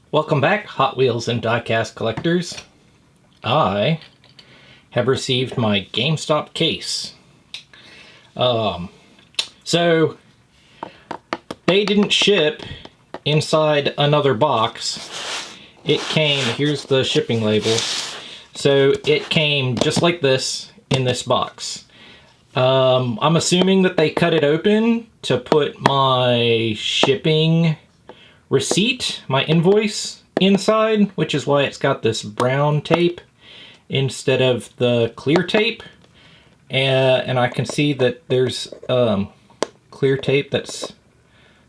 Welcome back, Hot Wheels and diecast collectors. I have received my GameStop case. So they didn't ship inside another box. It came, here's the shipping label. So it came just like this in this box. I'm assuming that they cut it open to put my shipping receipt, my invoice, inside, which is why it's got this brown tape instead of the clear tape. And I can see that there's clear tape that's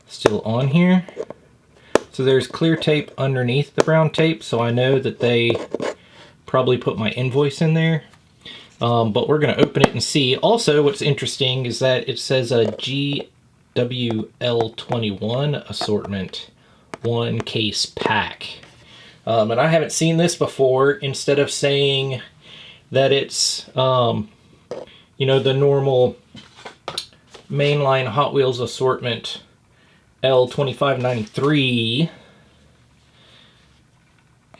still on here. So there's clear tape underneath the brown tape, so I know that they probably put my invoice in there. But we're going to open it and see. Also, what's interesting is that it says a GWL21 assortment, 1 case pack. And I haven't seen this before. Instead of saying that it's, you know, the normal mainline Hot Wheels assortment L2593,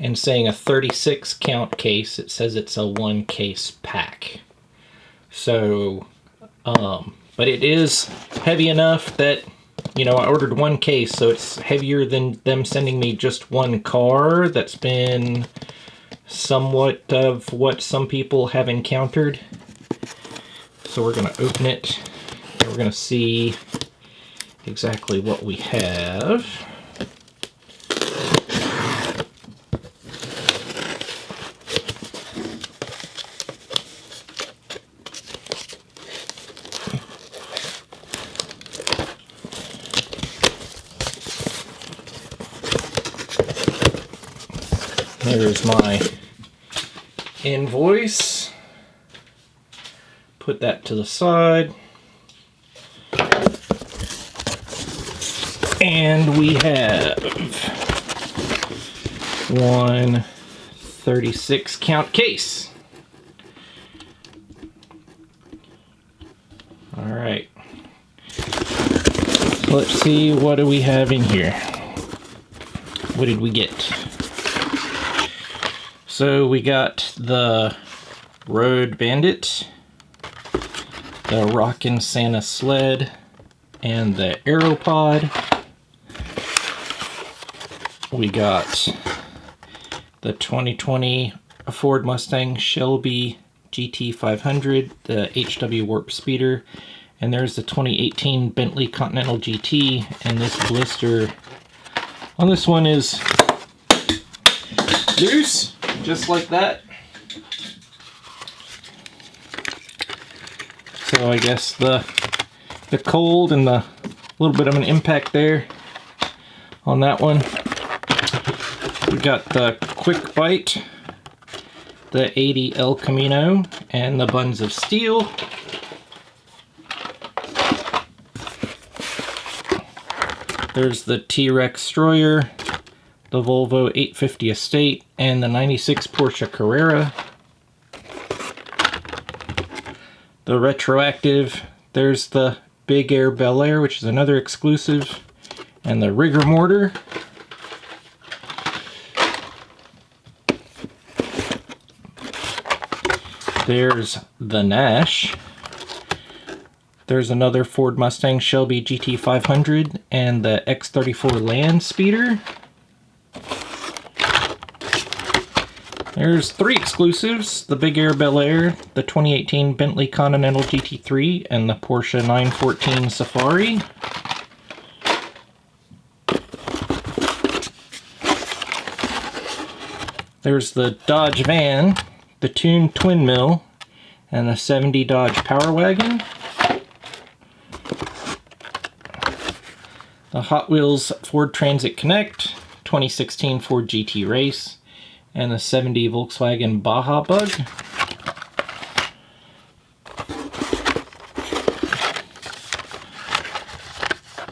and saying a 36 count case, it says it's a 1 case pack. So, but it is heavy enough that, you know, I ordered 1 case, so it's heavier than them sending me just 1 car. That's been somewhat of what some people have encountered. So we're going to open it, and we're going to see exactly what we have. There's my invoice. Put that to the side. And we have 1 36 count case. All right. So let's see, what do we have in here? What did we get? So we got the Road Bandit, the Rockin' Santa Sled, and the Aeropod. We got the 2020 Ford Mustang Shelby GT500, the HW Warp Speeder, and there's the 2018 Bentley Continental GT, and this blister on this one is loose, just like that. So I guess the cold and the little bit of an impact there on that one. We got the Quick Bite, the 80 El Camino, and the Buns of Steel. There's the T-Rex Destroyer, the Volvo 850 Estate, and the 96 Porsche Carrera. The Retroactive, there's the Big Air Bel Air, which is another exclusive, and the Rigor Mortar. There's the Nash. There's another Ford Mustang Shelby GT500 and the X34 Land Speeder. There's 3 exclusives, the Big Air Bel Air, the 2018 Bentley Continental GT3, and the Porsche 914 Safari. There's the Dodge Van, the Tuned Twin Mill, and the 70 Dodge Power Wagon. The Hot Wheels Ford Transit Connect, 2016 Ford GT Race, and the 70 Volkswagen Baja Bug.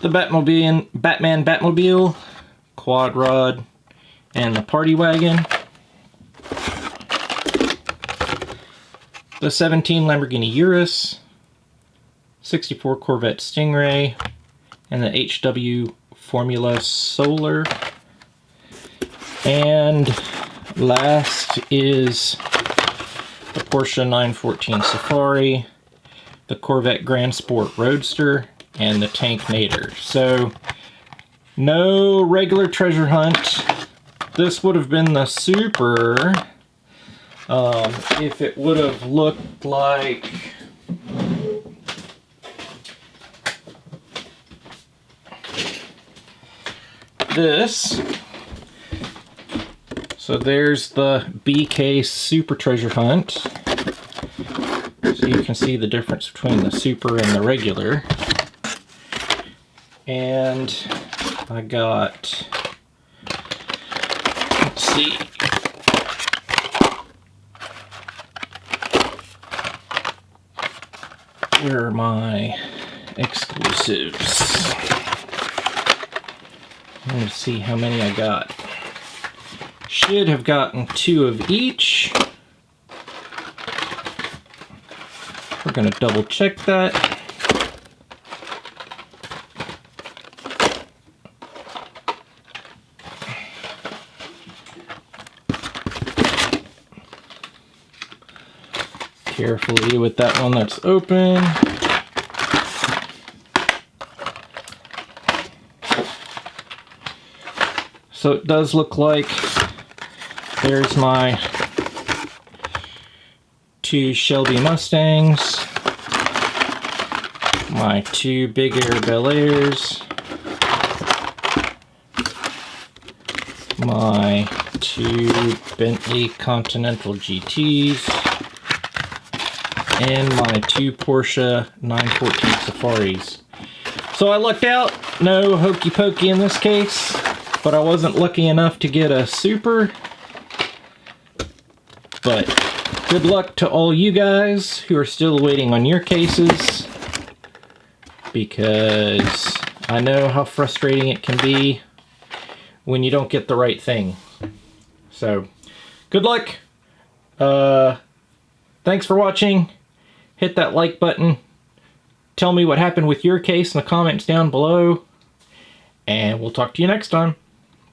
The Batman Batmobile, Quad Rod, and the Party Wagon. The 17 Lamborghini Urus, 64 Corvette Stingray, and the HW Formula Solar. And last is the Porsche 914 Safari, the Corvette Grand Sport Roadster, and the Tank Nader. So, no regular treasure hunt. This would have been the Super if it would have looked like this. So there's the BK Super Treasure Hunt. So you can see the difference between the Super and the regular. And I got, let's see, where are my exclusives? Let me see how many I got. Should have gotten 2 of each. We're going to double check that. Carefully with that one that's open. So it does look like there's my 2 Shelby Mustangs, my 2 Big Air Bel Airs, my 2 Bentley Continental GTs, and my 2 Porsche 914 Safaris. So I lucked out, no hokey pokey in this case, but I wasn't lucky enough to get a Super. But good luck to all you guys who are still waiting on your cases, because I know how frustrating it can be when you don't get the right thing. So, good luck. Thanks for watching. Hit that like button. Tell me what happened with your case in the comments down below. And we'll talk to you next time.